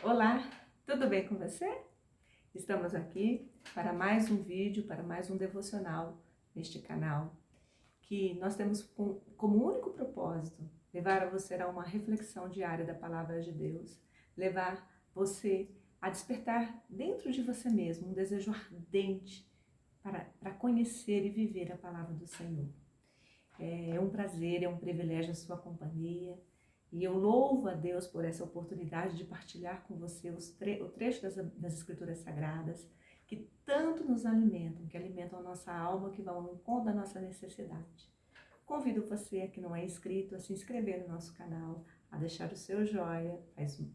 Olá, tudo bem com você? Estamos aqui para mais um vídeo, para mais um devocional neste canal, que nós temos como único propósito levar você a uma reflexão diária da Palavra de Deus, levar você a despertar dentro de você mesmo um desejo ardente para conhecer e viver a Palavra do Senhor. É um prazer, é um privilégio a sua companhia. E eu louvo a Deus por essa oportunidade de partilhar com você o trecho das Escrituras Sagradas, que tanto nos alimentam, que alimentam a nossa alma, que vão ao encontro da nossa necessidade. Convido você que não é inscrito a se inscrever no nosso canal, a deixar o seu joinha.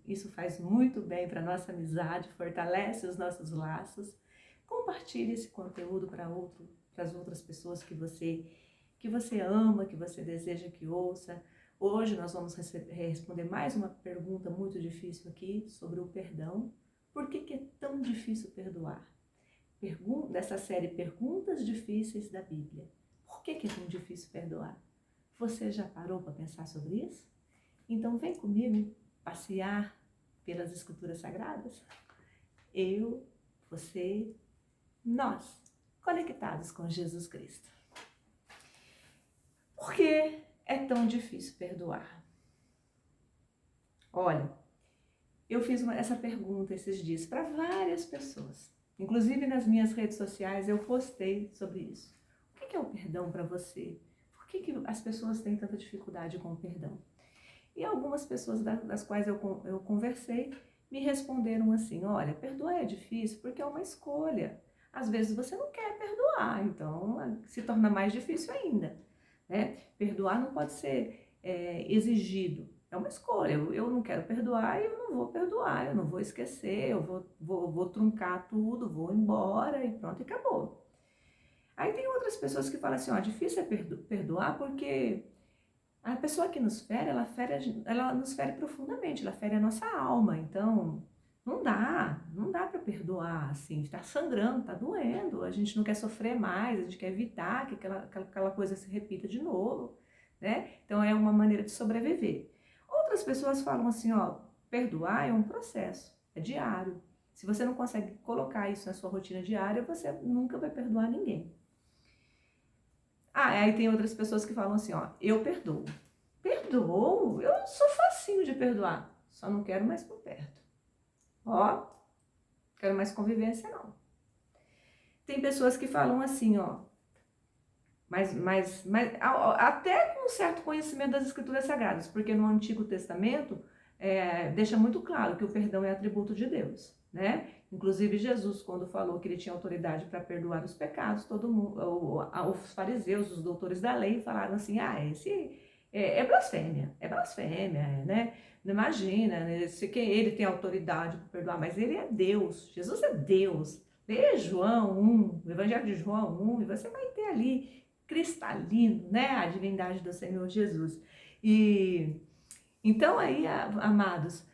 Isso faz muito bem para a nossa amizade, fortalece os nossos laços. Compartilhe esse conteúdo para as outras pessoas que você ama, que você deseja que ouça. Hoje nós vamos responder mais uma pergunta muito difícil aqui sobre o perdão. Por que é tão difícil perdoar? Dessa série Perguntas Difíceis da Bíblia. Por que é tão difícil perdoar? Você já parou para pensar sobre isso? Então vem comigo passear pelas Escrituras Sagradas. Eu, você, nós, conectados com Jesus Cristo. Por que é tão difícil perdoar? Olha, eu fiz essa pergunta esses dias para várias pessoas. Inclusive nas minhas redes sociais eu postei sobre isso. O que é o perdão para você? Por que as pessoas têm tanta dificuldade com o perdão? E algumas pessoas das quais eu conversei me responderam assim: olha, perdoar é difícil porque é uma escolha. Às vezes você não quer perdoar, então se torna mais difícil ainda. Perdoar não pode ser exigido, é uma escolha. Eu não quero perdoar e eu não vou perdoar, eu não vou esquecer, eu vou truncar tudo, vou embora e pronto, e acabou. Aí tem outras pessoas que falam assim: difícil é perdoar porque a pessoa que nos fere, ela nos fere profundamente, ela fere a nossa alma, então não dá para perdoar assim, está sangrando, está doendo, a gente não quer sofrer mais, a gente quer evitar que aquela coisa se repita de novo, né? Então é uma maneira de sobreviver. Outras pessoas falam assim, perdoar é um processo, é diário. Se você não consegue colocar isso na sua rotina diária, você nunca vai perdoar ninguém. Aí tem outras pessoas que falam assim, eu perdoo. Perdoo? Eu sou facinho de perdoar, só não quero mais por perto. Quero mais convivência não. Tem pessoas que falam assim, mas até com um certo conhecimento das Escrituras Sagradas, porque no Antigo Testamento deixa muito claro que o perdão é atributo de Deus, né? Inclusive Jesus, quando falou que ele tinha autoridade para perdoar os pecados, todo mundo, os fariseus, os doutores da lei, falaram assim: esse é blasfêmia, né? Não imagina, né? Ele tem autoridade para perdoar, mas ele é Deus, Jesus é Deus. Lê João 1, o Evangelho de João 1, e você vai ter ali cristalino, né? A divindade do Senhor Jesus. E então aí, amados,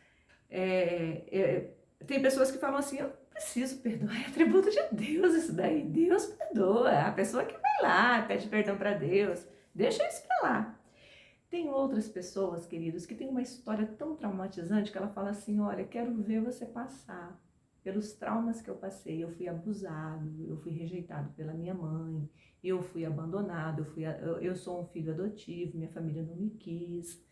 tem pessoas que falam assim: eu preciso perdoar, é atributo de Deus isso daí, Deus perdoa, a pessoa que vai lá, pede perdão para Deus, deixa isso para lá. Tem outras pessoas, queridos, que têm uma história tão traumatizante que ela fala assim: olha, quero ver você passar pelos traumas que eu passei. Eu fui abusado, eu fui rejeitado pela minha mãe, eu fui abandonado, eu sou um filho adotivo, minha família não me quis,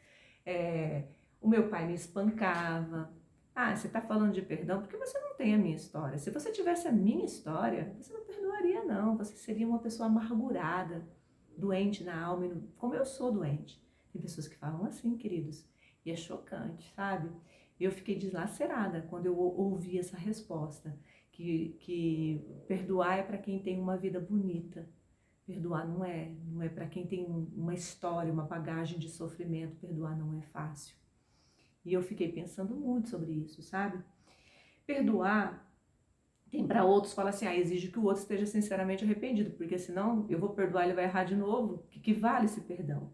o meu pai me espancava. Você está falando de perdão porque você não tem a minha história. Se você tivesse a minha história, você não perdoaria não, você seria uma pessoa amargurada, doente na alma, como eu sou doente. Tem pessoas que falam assim, queridos, e é chocante, sabe? Eu fiquei deslacerada quando eu ouvi essa resposta, que perdoar é para quem tem uma vida bonita. Perdoar não é para quem tem uma história, uma bagagem de sofrimento, perdoar não é fácil. E eu fiquei pensando muito sobre isso, sabe? Perdoar, tem para outros, fala assim, exige que o outro esteja sinceramente arrependido, porque senão eu vou perdoar, ele vai errar de novo, que vale esse perdão?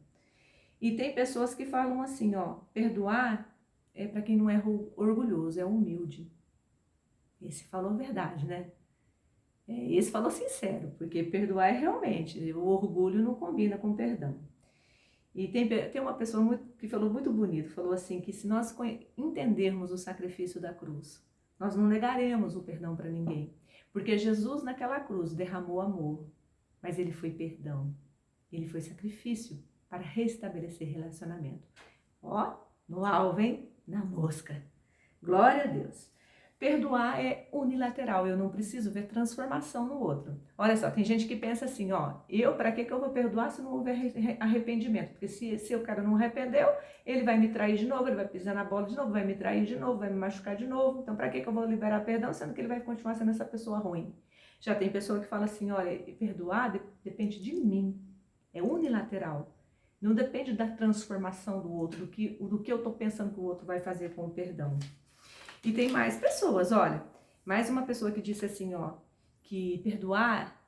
E tem pessoas que falam assim, perdoar é para quem não é orgulhoso, é humilde. Esse falou a verdade, né? Esse falou sincero, porque perdoar é realmente, o orgulho não combina com perdão. E tem uma pessoa que falou muito bonito, falou assim, que se nós entendermos o sacrifício da cruz, nós não negaremos o perdão para ninguém. Porque Jesus naquela cruz derramou amor, mas ele foi perdão, ele foi sacrifício para restabelecer relacionamento. Ó, no alvo, hein? Na mosca. Glória a Deus. Perdoar é unilateral, eu não preciso ver transformação no outro. Olha só, tem gente que pensa assim, ó, para que eu vou perdoar se não houver arrependimento? Porque se o cara não arrependeu, ele vai me trair de novo, ele vai pisar na bola de novo, vai me trair de novo, vai me machucar de novo. Então, para que eu vou liberar perdão, sendo que ele vai continuar sendo essa pessoa ruim? Já tem pessoa que fala assim, olha, perdoar depende de mim, é unilateral. Não depende da transformação do outro, do que eu estou pensando que o outro vai fazer com o perdão. E tem mais pessoas, olha, mais uma pessoa que disse assim, ó, que perdoar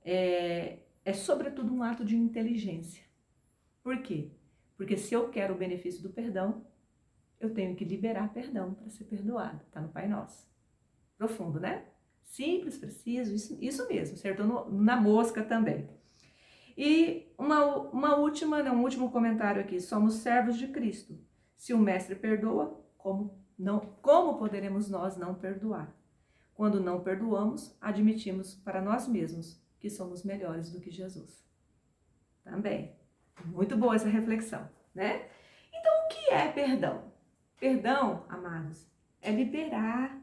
é sobretudo um ato de inteligência. Por quê? Porque se eu quero o benefício do perdão, eu tenho que liberar perdão para ser perdoado. Tá no Pai Nosso. Profundo, né? Simples, preciso, isso mesmo, acertou na mosca também. E um último comentário aqui. Somos servos de Cristo. Se o Mestre perdoa, como poderemos nós não perdoar? Quando não perdoamos, admitimos para nós mesmos que somos melhores do que Jesus. Também. Muito boa essa reflexão, né? Então, o que é perdão? Perdão, amados, é liberar,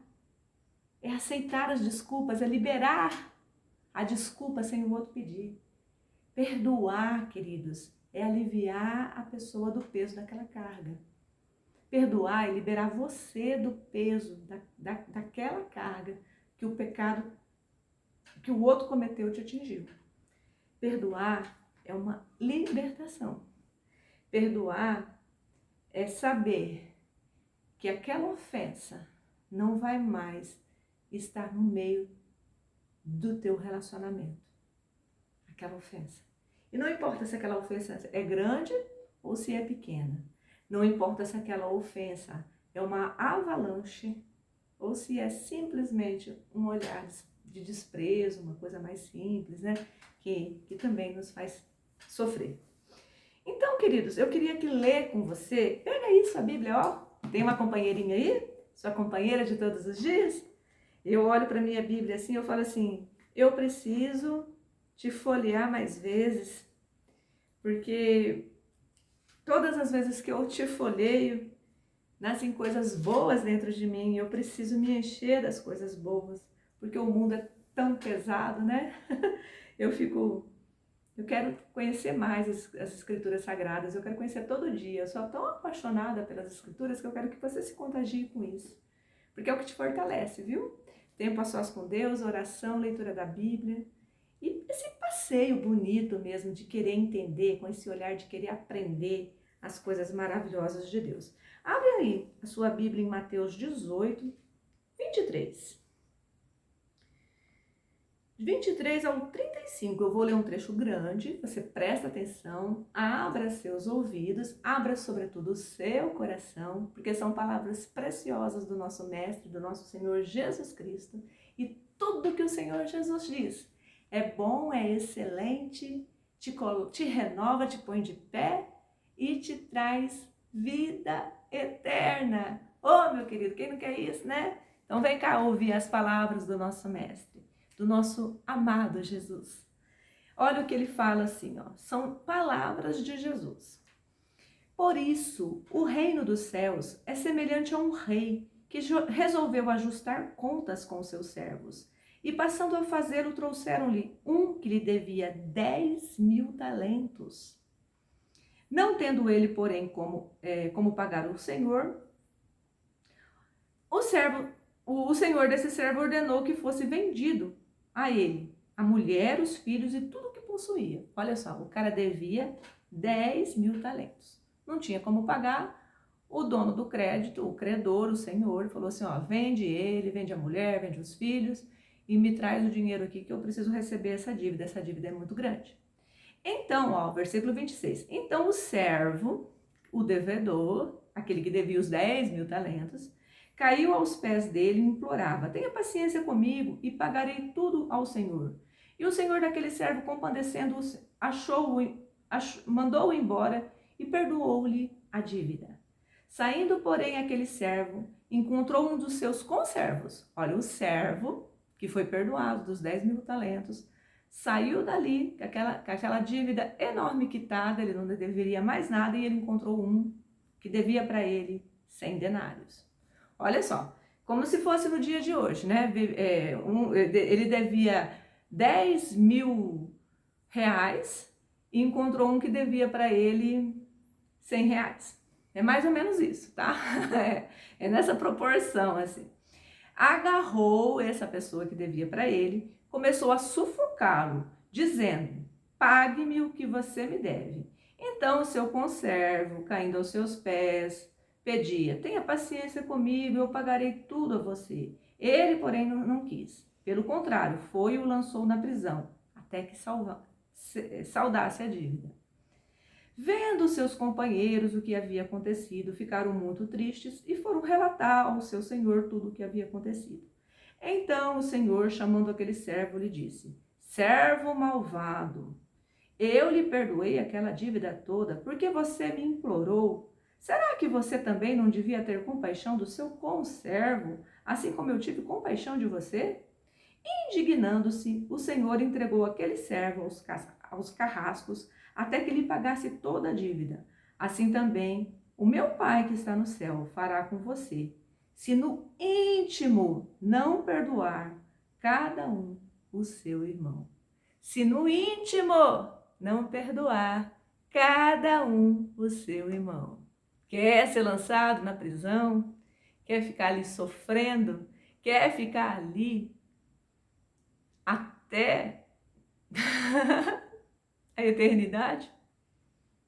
é aceitar as desculpas, é liberar a desculpa sem o outro pedir. Perdoar, queridos, é aliviar a pessoa do peso daquela carga. Perdoar é liberar você do peso daquela carga que o pecado que o outro cometeu te atingiu. Perdoar é uma libertação. Perdoar é saber que aquela ofensa não vai mais estar no meio do teu relacionamento. Aquela ofensa. E não importa se aquela ofensa é grande ou se é pequena. Não importa se aquela ofensa é uma avalanche ou se é simplesmente um olhar de desprezo, uma coisa mais simples, né? Que também nos faz sofrer. Então, queridos, eu queria que ler com você. Pega aí sua Bíblia, ó. Tem uma companheirinha aí? Sua companheira de todos os dias? Eu olho para minha Bíblia assim, eu falo assim, eu preciso te folhear mais vezes, porque todas as vezes que eu te folheio, nascem coisas boas dentro de mim e eu preciso me encher das coisas boas, porque o mundo é tão pesado, né? Eu quero conhecer mais as escrituras sagradas, eu quero conhecer todo dia. Eu sou tão apaixonada pelas escrituras que eu quero que você se contagie com isso, porque é o que te fortalece, viu? Tempo a sós com Deus, oração, leitura da Bíblia. E esse passeio bonito mesmo de querer entender, com esse olhar de querer aprender as coisas maravilhosas de Deus. Abre aí a sua Bíblia em Mateus 18, 23. 23 ao 35, eu vou ler um trecho grande, você presta atenção, abra seus ouvidos, abra sobretudo o seu coração, porque são palavras preciosas do nosso Mestre, do nosso Senhor Jesus Cristo, e tudo que o Senhor Jesus diz é bom, é excelente, te renova, te põe de pé e te traz vida eterna. Oh, meu querido, quem não quer isso, né? Então vem cá ouvir as palavras do nosso Mestre, do nosso amado Jesus. Olha o que ele fala assim, ó, são palavras de Jesus. Por isso, o reino dos céus é semelhante a um rei que resolveu ajustar contas com seus servos. E passando a fazê-lo, trouxeram-lhe um que lhe devia 10.000 talentos. Não tendo ele, porém, como pagar o senhor, o senhor desse servo ordenou que fosse vendido a ele, a mulher, os filhos e tudo que possuía. Olha só, o cara devia 10.000 talentos. Não tinha como pagar. O dono do crédito, o credor, o senhor, falou assim, ó, vende ele, vende a mulher, vende os filhos e me traz o dinheiro aqui que eu preciso receber essa dívida é muito grande. Então, ó, versículo 26, então o servo, o devedor, aquele que devia os 10.000 talentos, caiu aos pés dele e implorava, tenha paciência comigo e pagarei tudo ao Senhor. E o senhor daquele servo, compadecendo-o, mandou-o embora e perdoou-lhe a dívida. Saindo, porém, aquele servo encontrou um dos seus conservos. Olha, o servo que foi perdoado dos 10.000 talentos, saiu dali com aquela dívida enorme quitada, ele não deveria mais nada, e ele encontrou um que devia para ele 100 denários. Olha só, como se fosse no dia de hoje, né? Ele devia 10.000 reais e encontrou um que devia para ele 100 reais. É mais ou menos isso, tá? É nessa proporção, assim. Agarrou essa pessoa que devia para ele, começou a sufocá-lo, dizendo: pague-me o que você me deve. Então o seu conservo, caindo aos seus pés, pedia: tenha paciência comigo, eu pagarei tudo a você. Ele, porém, não quis. Pelo contrário, foi e o lançou na prisão, até que saudasse a dívida. Vendo seus companheiros o que havia acontecido, ficaram muito tristes e foram relatar ao seu senhor tudo o que havia acontecido. Então o senhor, chamando aquele servo, lhe disse: servo malvado, eu lhe perdoei aquela dívida toda porque você me implorou. Será que você também não devia ter compaixão do seu conservo, assim como eu tive compaixão de você? Indignando-se, o senhor entregou aquele servo aos carrascos até que lhe pagasse toda a dívida. Assim também o meu Pai que está no céu fará com você, se no íntimo não perdoar cada um o seu irmão. Se no íntimo não perdoar cada um o seu irmão. Quer ser lançado na prisão? Quer ficar ali sofrendo? Quer ficar ali até a eternidade?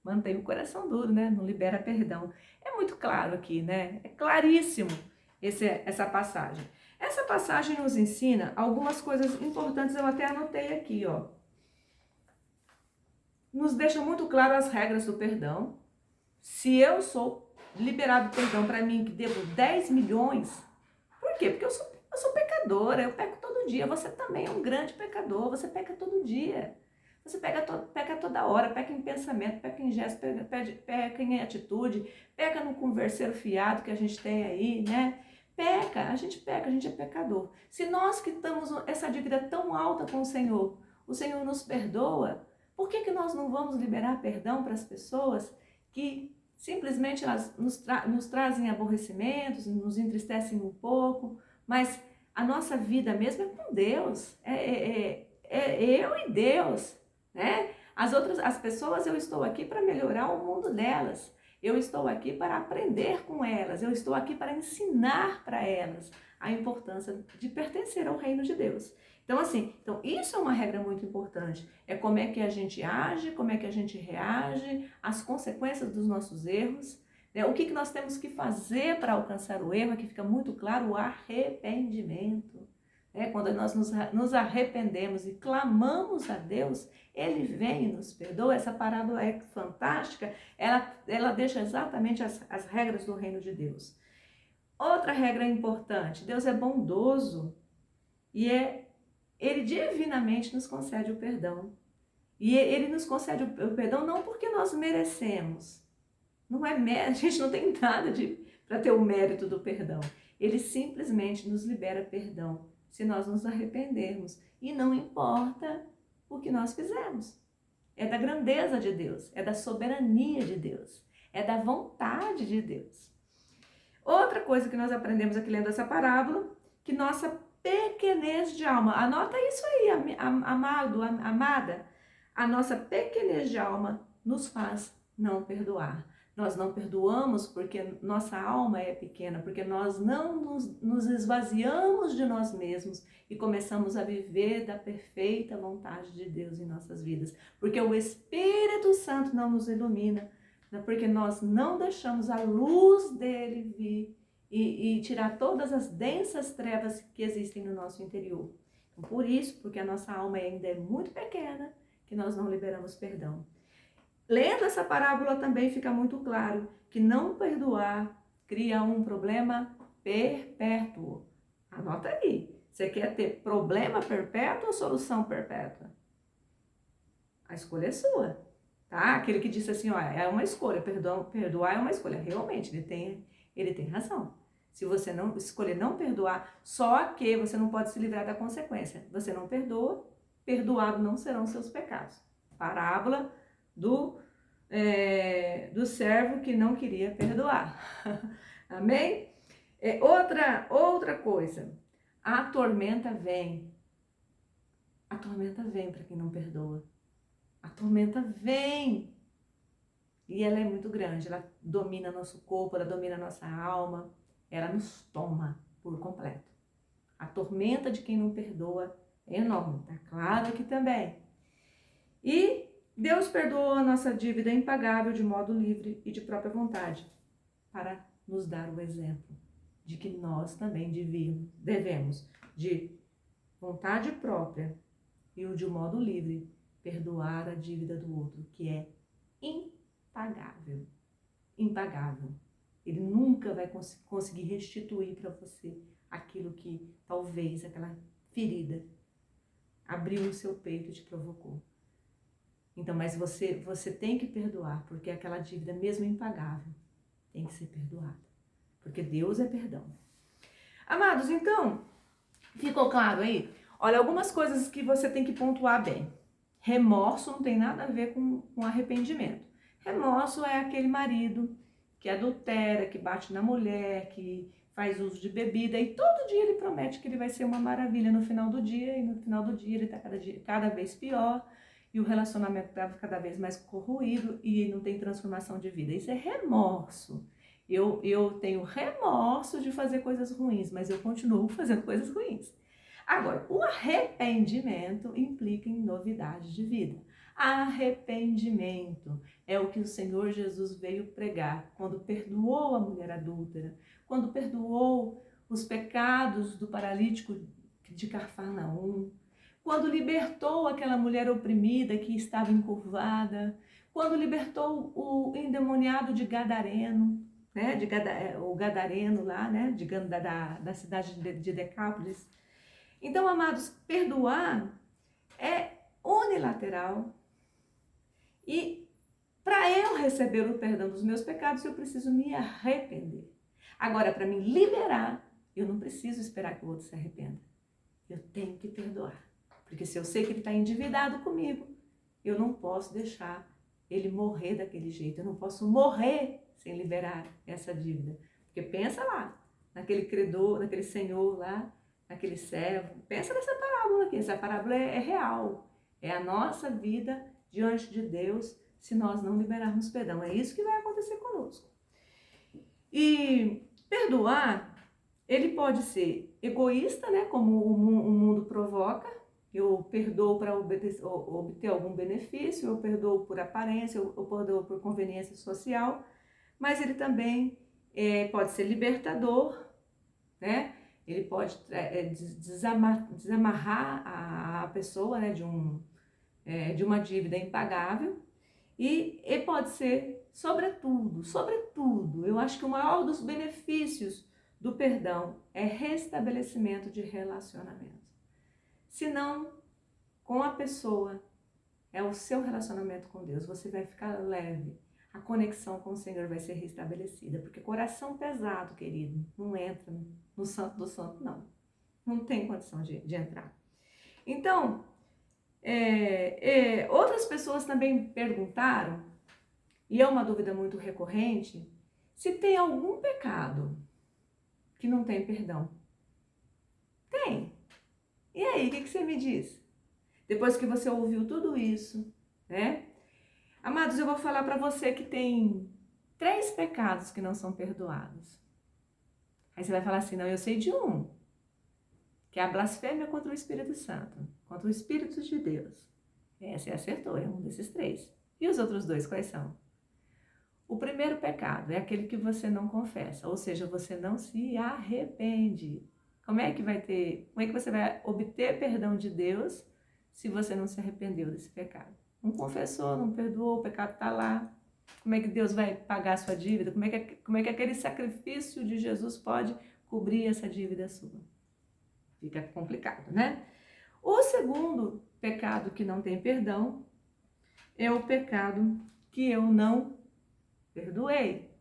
Mantém o coração duro, né? Não libera perdão. É muito claro aqui, né? É claríssimo essa passagem. Essa passagem nos ensina algumas coisas importantes, eu até anotei aqui, ó. Nos deixa muito claro as regras do perdão. Se eu sou liberado perdão para mim, que devo 10 milhões, por quê? Porque eu sou pecadora, eu peco todo dia. Você também é um grande pecador, você peca todo dia. Você peca toda hora, peca em pensamento, peca em gesto, peca em atitude, peca no converseiro fiado que a gente tem aí, né? A gente é pecador. Se nós que estamos essa dívida tão alta com o Senhor nos perdoa, por que nós não vamos liberar perdão para as pessoas que simplesmente elas nos trazem aborrecimentos, nos entristecem um pouco, mas a nossa vida mesmo é com Deus, é eu e Deus, né? As pessoas, eu estou aqui para melhorar o mundo delas, eu estou aqui para aprender com elas, eu estou aqui para ensinar para elas a importância de pertencer ao reino de Deus. Então, assim, isso é uma regra muito importante. É como é que a gente age, como é que a gente reage, as consequências dos nossos erros, né? O que nós temos que fazer para alcançar o erro, aqui fica muito claro o arrependimento. Né? Quando nós nos arrependemos e clamamos a Deus, Ele vem e nos perdoa. Essa parábola é fantástica, ela deixa exatamente as regras do reino de Deus. Outra regra importante, Deus é bondoso e Ele divinamente nos concede o perdão. E Ele nos concede o perdão não porque nós merecemos. Não é mérito, a gente não tem nada para ter o mérito do perdão. Ele simplesmente nos libera perdão se nós nos arrependermos. E não importa o que nós fizemos. É da grandeza de Deus, é da soberania de Deus, é da vontade de Deus. Outra coisa que nós aprendemos aqui lendo essa parábola, que nossa pequenez de alma, anota isso aí, amado, amada, a nossa pequenez de alma nos faz não perdoar. Nós não perdoamos porque nossa alma é pequena, porque nós não nos esvaziamos de nós mesmos e começamos a viver da perfeita vontade de Deus em nossas vidas. Porque o Espírito Santo não nos ilumina, porque nós não deixamos a luz dele vir e tirar todas as densas trevas que existem no nosso interior. Então, por isso, porque a nossa alma ainda é muito pequena, que nós não liberamos perdão. Lendo essa parábola também fica muito claro que não perdoar cria um problema perpétuo. Anota aí. Você quer ter problema perpétuo ou solução perpétua? A escolha é sua, tá? Aquele que disse assim, ó, é uma escolha, perdoar é uma escolha. Realmente, ele tem razão. Se você não escolher não perdoar, só que você não pode se livrar da consequência. Você não perdoa, perdoado não serão seus pecados. Parábola do servo que não queria perdoar. Amém? Outra coisa, a tormenta vem. A tormenta vem para quem não perdoa. A tormenta vem. E ela é muito grande, ela domina nosso corpo, ela domina nossa alma, ela nos toma por completo. A tormenta de quem não perdoa é enorme, tá claro aqui também. E Deus perdoou a nossa dívida impagável de modo livre e de própria vontade, para nos dar o exemplo de que nós também devemos, de vontade própria e o de modo livre, perdoar a dívida do outro, que é impagável. Impagável. Ele nunca vai conseguir restituir para você aquilo que talvez aquela ferida abriu o seu peito e te provocou. Então, mas você tem que perdoar, porque aquela dívida, mesmo impagável, tem que ser perdoada. Porque Deus é perdão. Amados, então, ficou claro aí? Olha, algumas coisas que você tem que pontuar bem. Remorso não tem nada a ver com arrependimento. Remorso é aquele marido que adultera, que bate na mulher, que faz uso de bebida e todo dia ele promete que ele vai ser uma maravilha no final do dia e no final do dia ele está cada vez pior e o relacionamento está cada vez mais corroído e não tem transformação de vida. Isso é remorso. Eu tenho remorso de fazer coisas ruins, mas eu continuo fazendo coisas ruins. Agora, o arrependimento implica em novidade de vida. Arrependimento é o que o Senhor Jesus veio pregar quando perdoou a mulher adúltera, quando perdoou os pecados do paralítico de Cafarnaum, quando libertou aquela mulher oprimida que estava encurvada, quando libertou o endemoniado de Gadareno, né, o Gadareno lá, né, da cidade de Decápolis. Então, amados, perdoar é unilateral e para eu receber o perdão dos meus pecados, eu preciso me arrepender. Agora, para me liberar, eu não preciso esperar que o outro se arrependa. Eu tenho que perdoar. Porque se eu sei que ele está endividado comigo, eu não posso deixar ele morrer daquele jeito. Eu não posso morrer sem liberar essa dívida. Porque pensa lá, naquele credor, naquele senhor lá, naquele servo. Pensa nessa parábola aqui. Essa parábola é real. É a nossa vida diante de Deus se nós não liberarmos perdão. É isso que vai acontecer conosco. E perdoar, ele pode ser egoísta, né? Como o mundo provoca. Eu perdoo para obter algum benefício, eu perdoo por aparência, eu perdoo por conveniência social, mas ele também pode ser libertador, né? Ele pode desamarrar a pessoa, né, de uma dívida impagável e pode ser, sobretudo, eu acho que o maior dos benefícios do perdão é restabelecimento de relacionamento. Se não, com a pessoa, é o seu relacionamento com Deus, você vai ficar leve, a conexão com o Senhor vai ser restabelecida, porque coração pesado, querido, não entra no santo do santo, não. Não tem condição de entrar. Então, outras pessoas também perguntaram, e é uma dúvida muito recorrente, se tem algum pecado que não tem perdão. Tem. E aí, o que você me diz? Depois que você ouviu tudo isso, né? Amados, eu vou falar para você que tem 3 pecados que não são perdoados. Aí você vai falar assim, não, eu sei de um, que é a blasfêmia contra o Espírito Santo, contra o Espírito de Deus. Você acertou, é um desses 3. E os outros 2, quais são? O primeiro pecado é aquele que você não confessa, ou seja, você não se arrepende. Como é que você vai obter perdão de Deus se você não se arrependeu desse pecado? Não confessou, não perdoou, o pecado está lá. Como é que Deus vai pagar a sua dívida? Como é que aquele sacrifício de Jesus pode cobrir essa dívida sua? Fica complicado, né? O segundo pecado que não tem perdão é o pecado que eu não perdoei.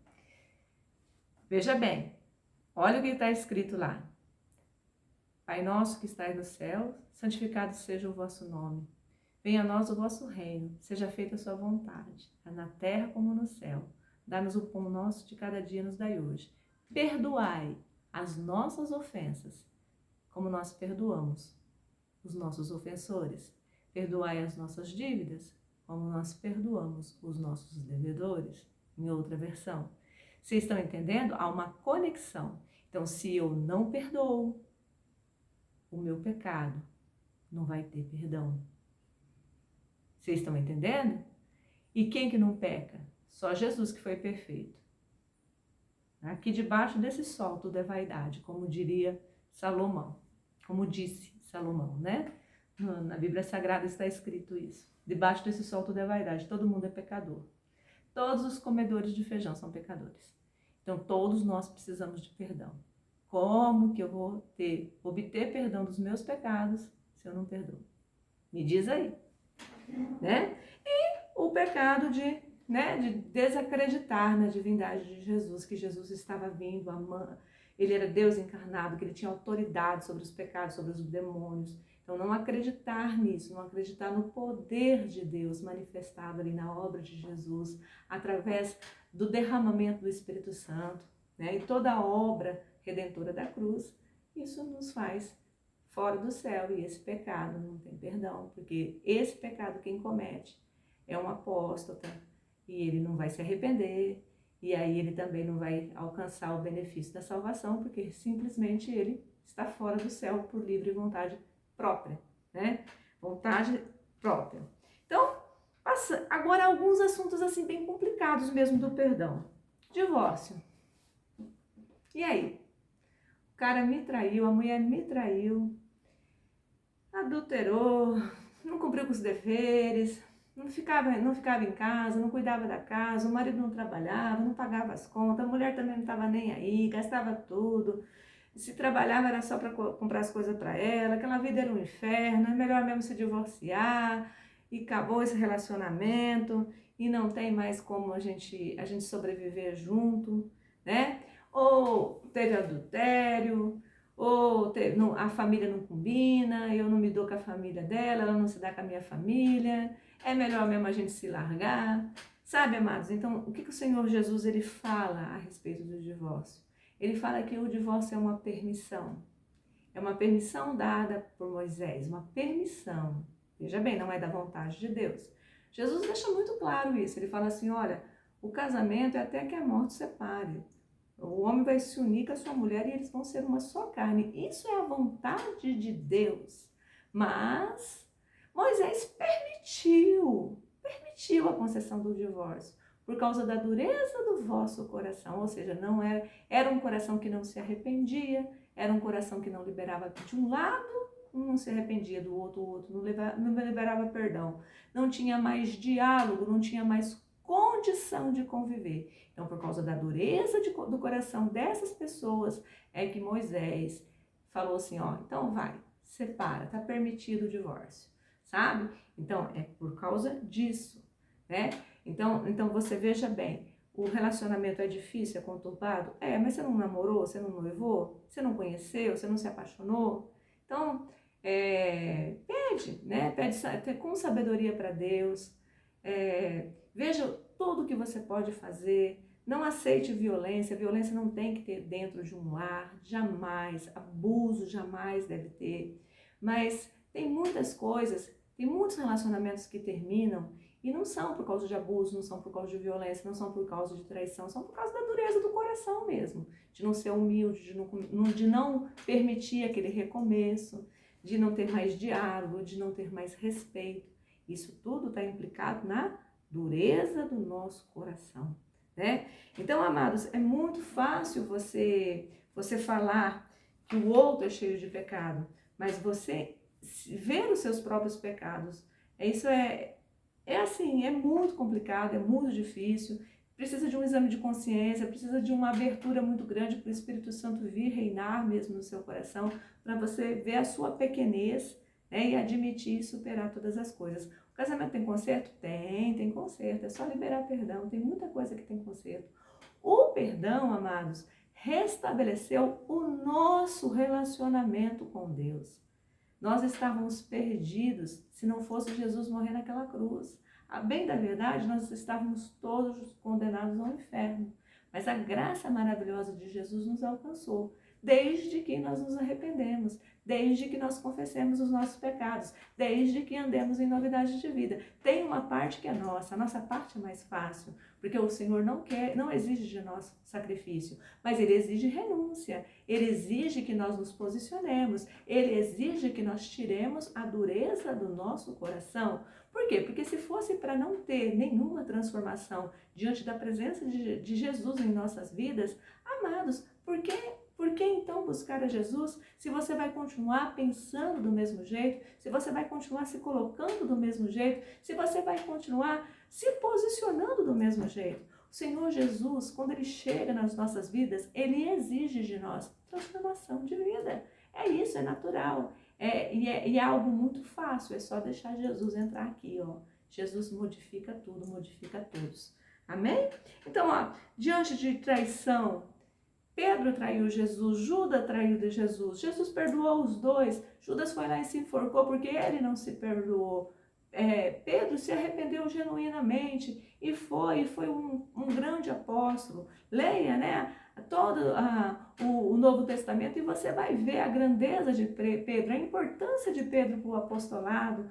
Veja bem, olha o que está escrito lá. Pai nosso que estais no céu, santificado seja o vosso nome. Venha a nós o vosso reino, seja feita a sua vontade, na terra como no céu. Dá-nos o pão nosso de cada dia, nos dai hoje. Perdoai as nossas ofensas, como nós perdoamos os nossos ofensores. Perdoai as nossas dívidas, como nós perdoamos os nossos devedores. Em outra versão. Vocês estão entendendo? Há uma conexão. Então, se eu não perdoo o meu pecado, não vai ter perdão. Vocês estão entendendo? E quem que não peca? Só Jesus que foi perfeito. Aqui debaixo desse sol tudo é vaidade, como diria Salomão. Como disse Salomão, né? Na Bíblia Sagrada está escrito isso. Debaixo desse sol tudo é vaidade, todo mundo é pecador. Todos os comedores de feijão são pecadores. Então todos nós precisamos de perdão. Como que eu vou obter perdão dos meus pecados se eu não perdoo? Me diz aí, né? E o pecado de desacreditar na divindade de Jesus, que Jesus estava vindo, ele era Deus encarnado, que ele tinha autoridade sobre os pecados, sobre os demônios. Então não acreditar nisso, não acreditar no poder de Deus manifestado ali na obra de Jesus, através do derramamento do Espírito Santo, né? E toda a obra redentora da cruz, isso nos faz fora do céu, e esse pecado não tem perdão, porque esse pecado quem comete é um apóstata, e ele não vai se arrepender, e aí ele também não vai alcançar o benefício da salvação, porque simplesmente ele está fora do céu por livre vontade própria, né? Vontade própria. Então, agora alguns assuntos assim bem complicados mesmo do perdão. Divórcio. E aí? O cara me traiu, a mulher me traiu, adulterou, não cumpriu com os deveres, não ficava em casa, não cuidava da casa, o marido não trabalhava, não pagava as contas, a mulher também não estava nem aí, gastava tudo. Se trabalhava era só para comprar as coisas para ela, aquela vida era um inferno, é melhor mesmo se divorciar, e acabou esse relacionamento, e não tem mais como a gente sobreviver junto, né? Ou teve adultério, ou a família não combina, eu não me dou com a família dela, ela não se dá com a minha família, é melhor mesmo a gente se largar. Sabe, amados? Então, o que o Senhor Jesus ele fala a respeito do divórcio? Ele fala que o divórcio é uma permissão. É uma permissão dada por Moisés, uma permissão. Veja bem, não é da vontade de Deus. Jesus deixa muito claro isso. Ele fala assim, olha, o casamento é até que a morte separe. O homem vai se unir com a sua mulher e eles vão ser uma só carne. Isso é a vontade de Deus. Mas Moisés permitiu a concessão do divórcio por causa da dureza do vosso coração. Ou seja, não era um coração que não se arrependia, era um coração que não liberava de um lado, um não se arrependia do outro, o outro não liberava perdão. Não tinha mais diálogo, não tinha mais condição de conviver. Então, por causa da dureza do coração dessas pessoas, é que Moisés falou assim, ó, então vai, separa, tá permitido o divórcio, sabe? Então, é por causa disso, né? Então você veja bem, o relacionamento é difícil, é conturbado? É, mas você não namorou, você não noivou, você não conheceu, você não se apaixonou? Então, pede, né? Pede com sabedoria para Deus, veja tudo que você pode fazer, não aceite violência, violência não tem que ter dentro de um lar, jamais, abuso jamais deve ter, mas tem muitas coisas, tem muitos relacionamentos que terminam e não são por causa de abuso, não são por causa de violência, não são por causa de traição, são por causa da dureza do coração mesmo, de não ser humilde, de não permitir aquele recomeço, de não ter mais diálogo, de não ter mais respeito. Isso tudo está implicado na dureza do nosso coração, né? Então, amados, é muito fácil você falar que o outro é cheio de pecado, mas você ver os seus próprios pecados, isso é assim, é muito complicado, é muito difícil, precisa de um exame de consciência, precisa de uma abertura muito grande para o Espírito Santo vir reinar mesmo no seu coração, para você ver a sua pequenez, né, e admitir e superar todas as coisas. O casamento tem conserto? Tem conserto. É só liberar perdão. Tem muita coisa que tem conserto. O perdão, amados, restabeleceu o nosso relacionamento com Deus. Nós estávamos perdidos se não fosse Jesus morrer naquela cruz. A bem da verdade, nós estávamos todos condenados ao inferno. Mas a graça maravilhosa de Jesus nos alcançou, desde que nós nos arrependemos, desde que nós confessemos os nossos pecados, desde que andemos em novidade de vida. Tem uma parte que é nossa, a nossa parte é mais fácil, porque o Senhor não exige de nós sacrifício, mas Ele exige renúncia, Ele exige que nós nos posicionemos, Ele exige que nós tiremos a dureza do nosso coração. Por quê? Porque se fosse para não ter nenhuma transformação diante da presença de Jesus em nossas vidas, amados, por que então buscar a Jesus se você vai continuar pensando do mesmo jeito, se você vai continuar se colocando do mesmo jeito, se você vai continuar se posicionando do mesmo jeito? O Senhor Jesus, quando Ele chega nas nossas vidas, Ele exige de nós transformação de vida. É isso, é natural. E é algo muito fácil, é só deixar Jesus entrar aqui, ó. Jesus modifica tudo, modifica todos. Amém? Então, ó, diante de traição, Pedro traiu Jesus, Judas traiu de Jesus, Jesus perdoou os dois, Judas foi lá e se enforcou porque ele não se perdoou. Pedro se arrependeu genuinamente e foi um grande apóstolo. Leia, né, todo o Novo Testamento e você vai ver a grandeza de Pedro, a importância de Pedro para o apostolado,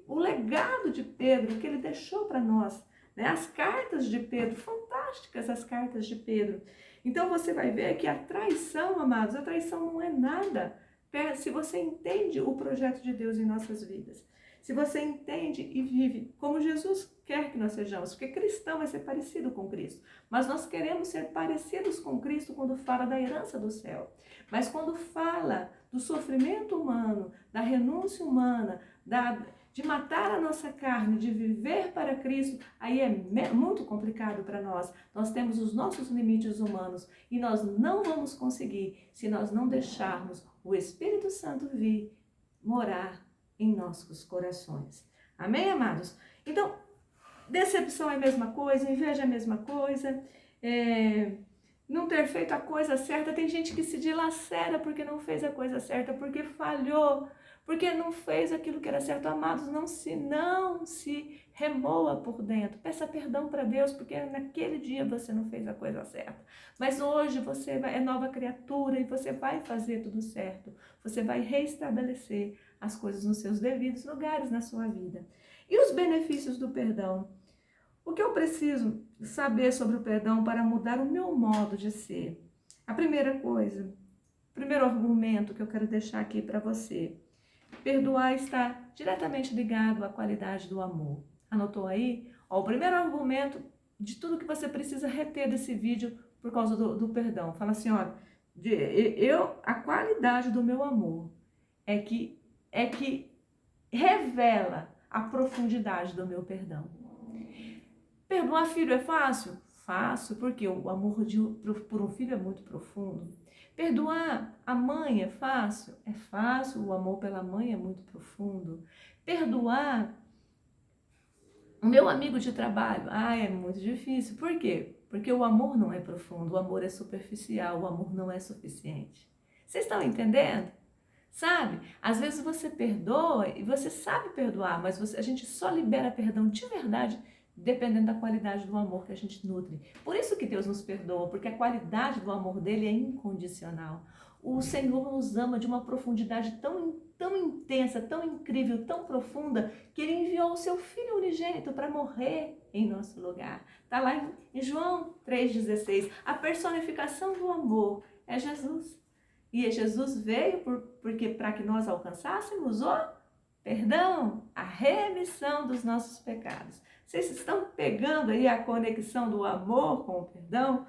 o legado de Pedro, o que ele deixou para nós, né? As cartas de Pedro, fantásticas as cartas de Pedro. Então você vai ver que a traição, amados, a traição não é nada se você entende o projeto de Deus em nossas vidas. Se você entende e vive como Jesus quer que nós sejamos, porque cristão é ser parecido com Cristo. Mas nós queremos ser parecidos com Cristo quando fala da herança do céu. Mas quando fala do sofrimento humano, da renúncia humana, de matar a nossa carne, de viver para Cristo, aí é muito complicado para nós. Nós temos os nossos limites humanos e nós não vamos conseguir se nós não deixarmos o Espírito Santo vir morar em nossos corações. Amém, amados? Então, decepção é a mesma coisa, inveja é a mesma coisa, não ter feito a coisa certa. Tem gente que se dilacera porque não fez a coisa certa, porque falhou, porque não fez aquilo que era certo. Amados, não se remoa por dentro. Peça perdão para Deus, porque naquele dia você não fez a coisa certa. Mas hoje você é nova criatura e você vai fazer tudo certo. Você vai reestabelecer as coisas nos seus devidos lugares na sua vida. E os benefícios do perdão? O que eu preciso saber sobre o perdão para mudar o meu modo de ser? A primeira coisa, o primeiro argumento que eu quero deixar aqui para você. Perdoar está diretamente ligado à qualidade do amor. Anotou aí? Ó, o primeiro argumento de tudo que você precisa reter desse vídeo por causa do perdão. Fala assim, olha, a qualidade do meu amor é que revela a profundidade do meu perdão. Perdoar filho é fácil? Fácil, porque o amor por um filho é muito profundo. Perdoar a mãe é fácil? É fácil, o amor pela mãe é muito profundo. Perdoar o meu amigo de trabalho? É muito difícil. Por quê? Porque o amor não é profundo, o amor é superficial, o amor não é suficiente. Vocês estão entendendo? Sabe? Às vezes você perdoa e você sabe perdoar, mas a gente só libera perdão de verdade dependendo da qualidade do amor que a gente nutre. Por isso que Deus nos perdoa, porque a qualidade do amor dele é incondicional. O Senhor nos ama de uma profundidade tão intensa, tão incrível, tão profunda, que ele enviou o seu Filho unigênito para morrer em nosso lugar. Está lá em João 3,16. A personificação do amor é Jesus. E Jesus veio porque para que nós alcançássemos o perdão, a remissão dos nossos pecados. Vocês estão pegando aí a conexão do amor com o perdão?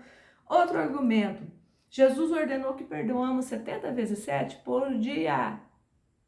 Outro argumento. Jesus ordenou que perdoamos 70 vezes 7 por dia.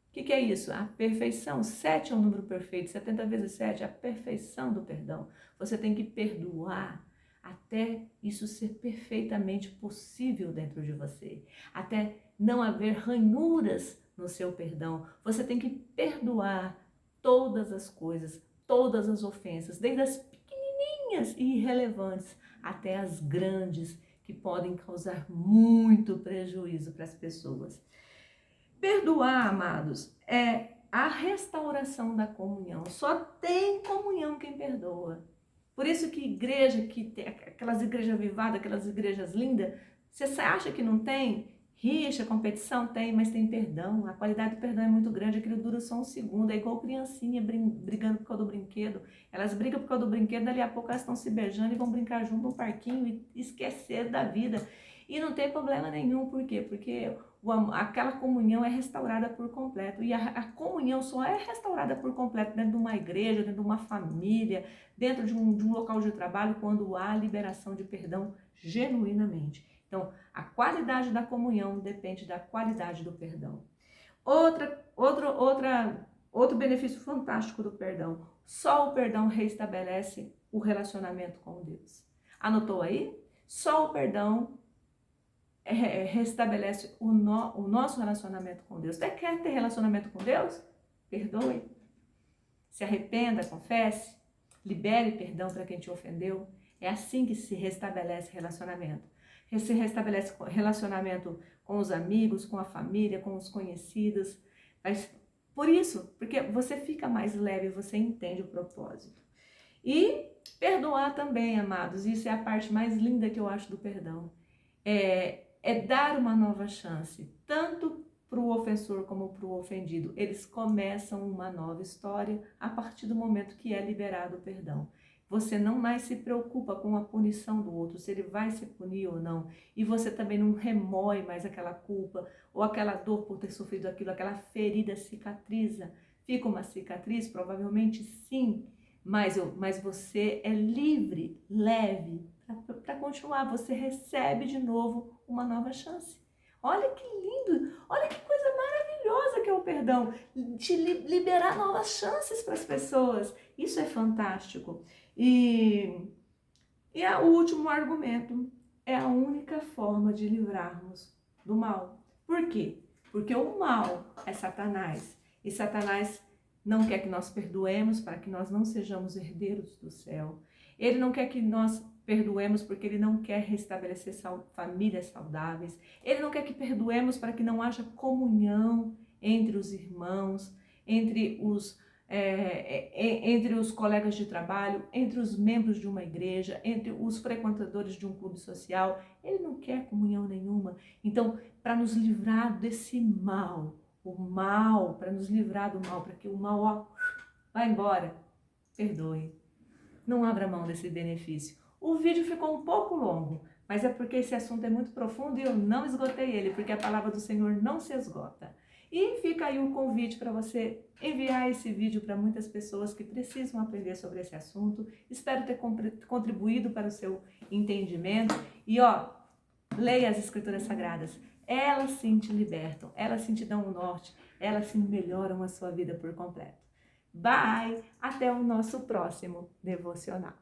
O que é isso? A perfeição. 7 é um número perfeito. 70 vezes 7 é a perfeição do perdão. Você tem que perdoar até isso ser perfeitamente possível dentro de você. Até não haver ranhuras no seu perdão. Você tem que perdoar todas as coisas, todas as ofensas, desde as pequenininhas e irrelevantes até as grandes, que podem causar muito prejuízo para as pessoas. Perdoar, amados, é a restauração da comunhão. Só tem comunhão quem perdoa. Por isso que igreja, que tem aquelas igrejas avivadas, aquelas igrejas lindas, você acha que não tem? Rixa, competição tem, mas tem perdão. A qualidade do perdão é muito grande, aquilo dura só um segundo. É igual criancinha brigando por causa do brinquedo. Elas brigam por causa do brinquedo, dali a pouco elas estão se beijando e vão brincar junto no parquinho e esquecer da vida. E não tem problema nenhum, por quê? Porque aquela comunhão é restaurada por completo. E a comunhão só é restaurada por completo dentro de uma igreja, dentro de uma família, dentro de um local de trabalho, quando há liberação de perdão genuinamente. Então, a qualidade da comunhão depende da qualidade do perdão. Outro benefício fantástico do perdão. Só o perdão reestabelece o relacionamento com Deus. Anotou aí? Só o perdão restabelece o nosso relacionamento com Deus. Você quer ter relacionamento com Deus? Perdoe. Se arrependa, confesse, libere perdão para quem te ofendeu. É assim que se restabelece relacionamento. Se restabelece relacionamento com os amigos, com a família, com os conhecidos. Mas por isso, porque você fica mais leve, você entende o propósito. E perdoar também, amados, isso é a parte mais linda que eu acho do perdão. É dar uma nova chance, tanto para o ofensor como para o ofendido. Eles começam uma nova história a partir do momento que é liberado o perdão. Você não mais se preocupa com a punição do outro, se ele vai se punir ou não. E você também não remói mais aquela culpa ou aquela dor por ter sofrido aquilo, aquela ferida cicatriza. Fica uma cicatriz? Provavelmente sim, mas você é livre, leve, para continuar. Você recebe de novo uma nova chance. Olha que lindo, olha que coisa maravilhosa que é o perdão, de liberar novas chances para as pessoas. Isso é fantástico. E o último argumento é a única forma de livrarmos do mal. Por quê? Porque o mal é Satanás. E Satanás não quer que nós perdoemos para que nós não sejamos herdeiros do céu. Ele não quer que nós perdoemos porque ele não quer restabelecer famílias saudáveis. Ele não quer que perdoemos para que não haja comunhão entre os irmãos, entre os colegas de trabalho, entre os membros de uma igreja, entre os frequentadores de um clube social. Ele não quer comunhão nenhuma. Então, para nos livrar desse mal, para nos livrar do mal, para que o mal vá embora, perdoe. Não abra mão desse benefício. O vídeo ficou um pouco longo, mas é porque esse assunto é muito profundo e eu não esgotei ele, porque a palavra do Senhor não se esgota. E fica aí o convite para você enviar esse vídeo para muitas pessoas que precisam aprender sobre esse assunto. Espero ter contribuído para o seu entendimento. E leia as Escrituras Sagradas. Elas sim te libertam, elas sim te dão o norte, elas sim melhoram a sua vida por completo. Bye! Até o nosso próximo devocional.